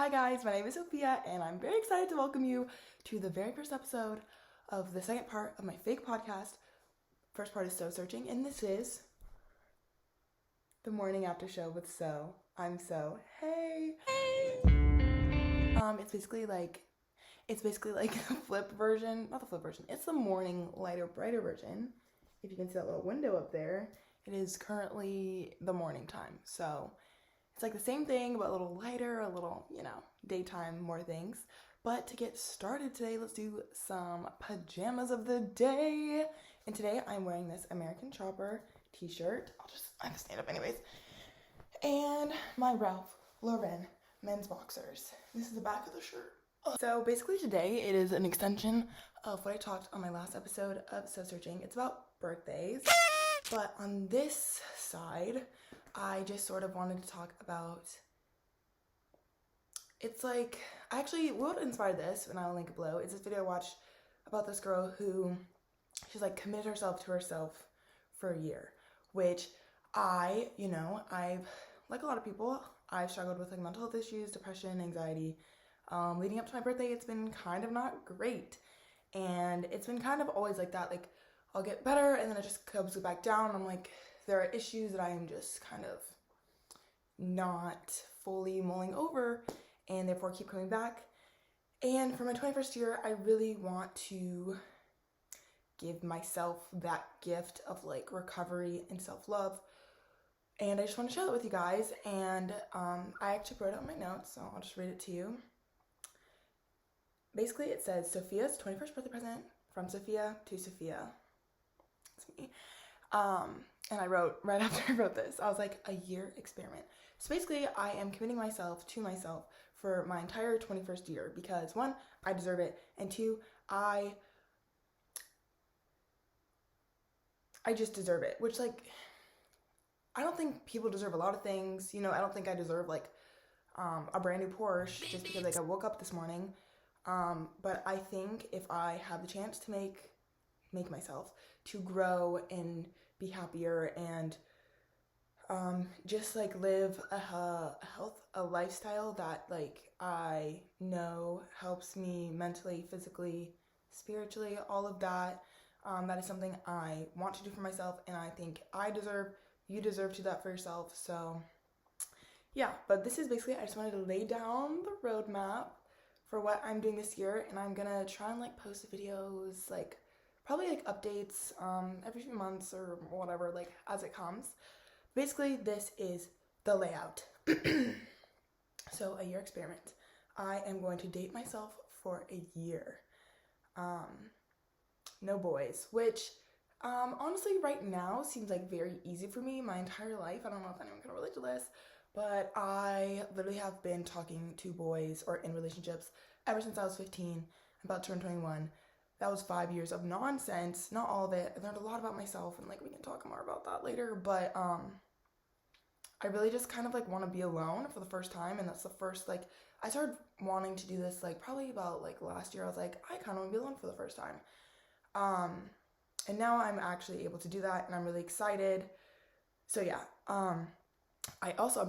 Hi guys, my name is Sophia and I'm very excited to welcome you to the very first episode of the second part of my fake podcast. First part is So Searching, and this is the morning after show with So. I'm So. Hey! It's basically like the flip version, not the flip version, it's the morning lighter, brighter version. If you can see that little window up there, it is currently the morning time. So it's like the same thing, but a little lighter, a little, daytime, more things. But to get started today, let's do some pajamas of the day. And today I'm wearing this American Chopper t-shirt. I have to stand up anyways. And my Ralph Lauren men's boxers. This is the back of the shirt. So basically today it is an extension of what I talked on my last episode of So Searching. It's about birthdays. But on this side, I just sort of wanted to talk about, it's like, actually what inspired this, and I'll link it below, is this video I watched about this girl who, she's like committed herself to herself for a year, which I've, like a lot of people, I've struggled with like mental health issues, depression, anxiety. Leading up to my birthday, it's been kind of not great, and it's been kind of always like that, like I'll get better and then it just comes back down. I'm like, there are issues that I am just kind of not fully mulling over and therefore keep coming back. And for my 21st year, I really want to give myself that gift of like recovery and self-love. And I just want to share it with you guys. And I actually wrote it on my notes, so I'll just read it to you. Basically, it says, Sophia's 21st birthday present from Sophia to Sophia. It's me. And I wrote, right after I wrote this, I was like, a year experiment. So basically, I am committing myself to myself for my entire 21st year because one, I deserve it, and two, I just deserve it, which like, I don't think people deserve a lot of things. I don't think I deserve like a brand new Porsche just because like I woke up this morning. But I think if I have the chance to make myself to grow and be happier and just like live a lifestyle that like I know helps me mentally, physically, spiritually, all of that, that is something I want to do for myself, and I think you deserve to do that for yourself. So yeah, but this is basically, I just wanted to lay down the roadmap for what I'm doing this year, and I'm gonna try and like post videos, like probably like updates every few months or whatever, like as it comes. Basically, this is the layout. So a year experiment. I am going to date myself for a year. No boys, which honestly right now seems like very easy for me my entire life. I don't know if anyone can relate to this, but I literally have been talking to boys or in relationships ever since I was 15. I'm about to turn 21. That was 5 years of nonsense. Not all of it. I learned a lot about myself, and like we can talk more about that later, but I really just kind of like want to be alone for the first time, and that's the first, like, I started wanting to do this like probably about like last year. I was like, I kind of want to be alone for the first time. And now I'm actually able to do that, and I'm really excited. So yeah, I'm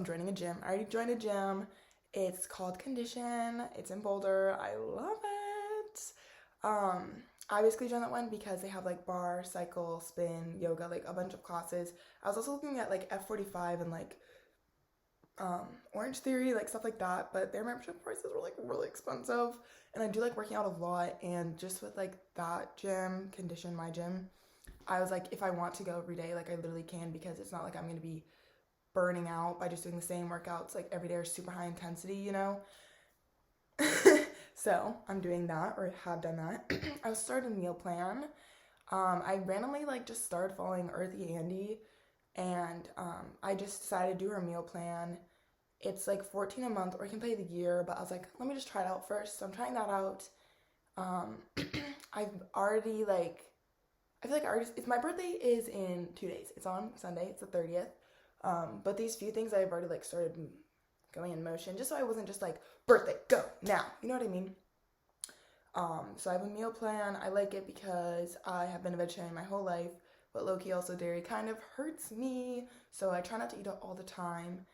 joining a gym. I already joined a gym. It's called Condition. It's in Boulder. I love it. I basically joined that one because they have like bar, cycle, spin, yoga, like a bunch of classes. I was also looking at like F45 and like Orange Theory, like stuff like that, but their membership prices were like really expensive, and I do like working out a lot, and just with like that gym, Condition, my gym, I was like, if I want to go every day, like I literally can, because it's not like I'm going to be burning out by just doing the same workouts like every day or super high intensity, So I'm doing that, or have done that. I started a meal plan. I randomly like just started following Earthy Andy, and I just decided to do her meal plan. It's like $14 a month, or you can pay the year, but I was like, let me just try it out first. So I'm trying that out. I've already like, I feel like it's my birthday is in 2 days. It's on Sunday. It's the 30th. But these few things I've already like started going in motion, just so I wasn't just like, birthday, go, now. You know what I mean? So I have a meal plan. I like it because I have been a vegetarian my whole life, but low-key also dairy kind of hurts me, so I try not to eat it all the time.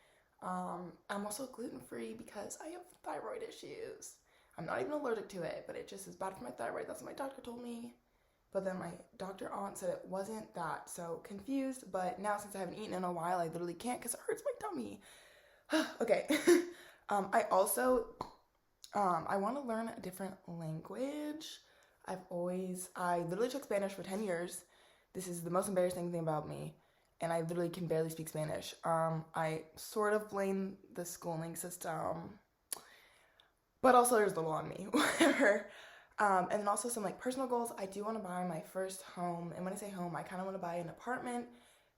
I'm also gluten-free because I have thyroid issues. I'm not even allergic to it, but it just is bad for my thyroid. That's what my doctor told me. But then my doctor aunt said it wasn't that, so confused. But now since I haven't eaten in a while, I literally can't because it hurts my tummy. Okay. I also, I want to learn a different language. I literally took Spanish for 10 years. This is the most embarrassing thing about me. And I literally can barely speak Spanish. I sort of blame the schooling system, but also there's a little on me, whatever. And then also some like personal goals. I do want to buy my first home. And when I say home, I kind of want to buy an apartment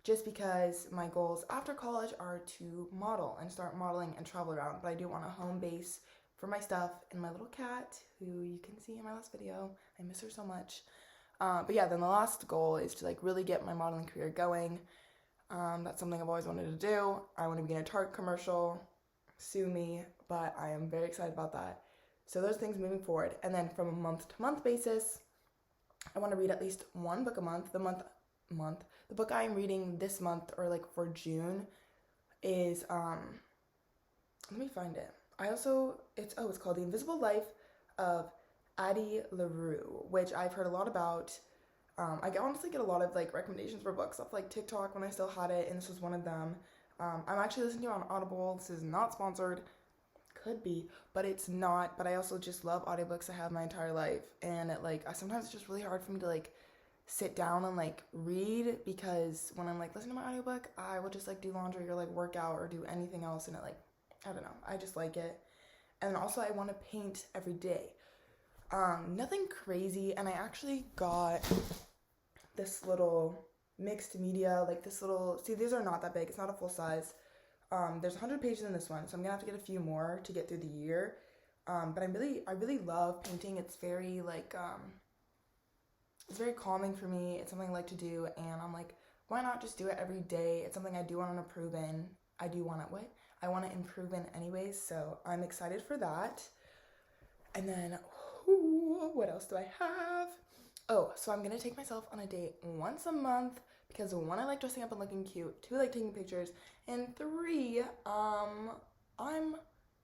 just because my goals after college are to model and start modeling and travel around. But I do want a home base for my stuff and my little cat, who you can see in my last video. I miss her so much. But yeah, then the last goal is to like really get my modeling career going. That's something I've always wanted to do. I want to be in a Target commercial. Sue me, but I am very excited about that. So those things moving forward. And then from a month-to-month basis, I want to read at least one book a month. The book I am reading this month, or like for June, is let me find it. It's called The Invisible Life of Addie LaRue, which I've heard a lot about. I honestly get a lot of like recommendations for books off like TikTok when I still had it, and this was one of them. I'm actually listening to it on Audible. This is not sponsored. Could be, but it's not. But I also just love audiobooks. I have my entire life, and sometimes it's just really hard for me to like sit down and like read, because when I'm like listening to my audiobook, I will just like do laundry or like work out or do anything else, and it like, I don't know, I just like it. And also I want to paint every day. Nothing crazy, and I actually got this little mixed media, like this little, see, these are not that big, it's not a full size. There's 100 pages in this one, so I'm gonna have to get a few more to get through the year. But I really love painting. It's very like, it's very calming for me. It's something I like to do, and I'm like, why not just do it every day? It's something I do want to improve in. I want to improve in anyways, so I'm excited for that. And then, what else do I have? Oh, so I'm gonna take myself on a date once a month, because 1, I like dressing up and looking cute, 2, I like taking pictures, and 3, I'm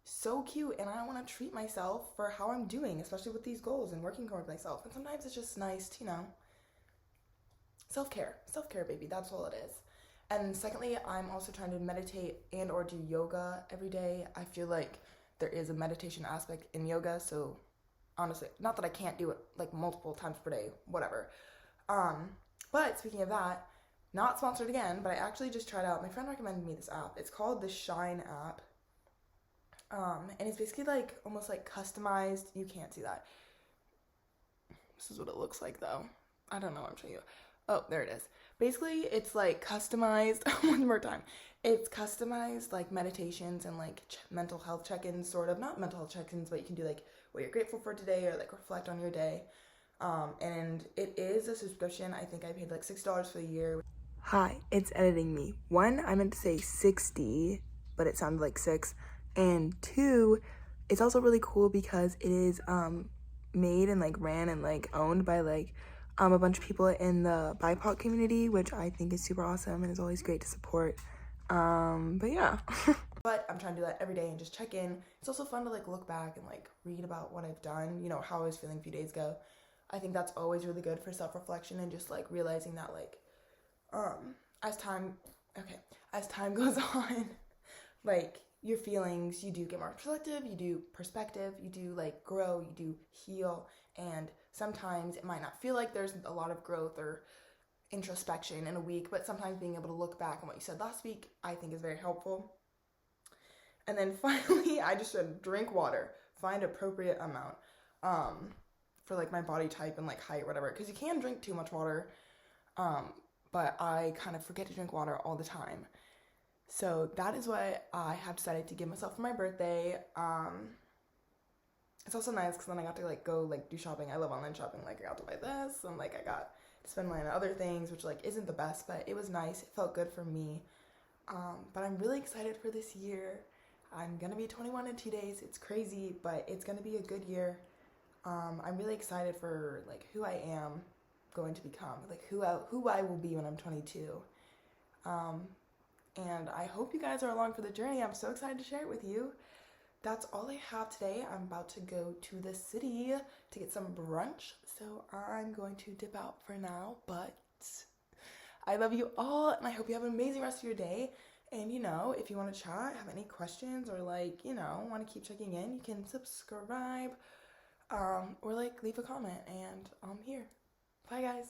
so cute and I want to treat myself for how I'm doing, especially with these goals and working toward myself. And sometimes it's just nice to, self-care, baby, that's all it is. And secondly, I'm also trying to meditate and or do yoga every day. I feel like there is a meditation aspect in yoga, so honestly, not that I can't do it like multiple times per day, whatever. But speaking of that, not sponsored again, but I actually just tried out, my friend recommended me this app. It's called the Shine app. And it's basically like almost like customized. You can't see that. This is what it looks like though. I don't know what I'm showing you. Oh, there it is. Basically, it's like customized, one more time. It's customized like meditations and like mental health check-ins, sort of. Not mental health check-ins, but you can do like what you're grateful for today or like reflect on your day. And it is a subscription. I think I paid like $6 for the year. Hi, it's editing me. 1, I meant to say 60, but it sounded like 6. And 2, it's also really cool because it is made and like ran and like owned by like a bunch of people in the BIPOC community, which I think is super awesome and is always great to support. But yeah. But I'm trying to do that every day and just check in. It's also fun to like look back and like read about what I've done, how I was feeling a few days ago. I think that's always really good for self-reflection and just like realizing that like as time goes on, like your feelings, you do get more reflective, you do perspective, you do like grow, you do heal, and sometimes it might not feel like there's a lot of growth or introspection in a week, but sometimes being able to look back on what you said last week, I think is very helpful. And then finally, I just said drink water, find appropriate amount for like my body type and like height, whatever, because you can drink too much water, but I kind of forget to drink water all the time. So that is what I have decided to give myself for my birthday. It's also nice because then I got to like go like do shopping. I love online shopping. Like I got to buy this and like I got to spend money on other things, which like isn't the best, but it was nice. It felt good for me. But I'm really excited for this year. I'm gonna be 21 in 2 days. It's crazy, but it's gonna be a good year. I'm really excited for like who I am going to become, like who I will be when I'm 22. and I hope you guys are along for the journey. I'm so excited to share it with you. That's all I have today. I'm about to go to the city to get some brunch, so I'm going to dip out for now, but I love you all, and I hope you have an amazing rest of your day. And, if you want to chat, have any questions, or, want to keep checking in, you can subscribe, or, leave a comment, and I'm here. Bye, guys.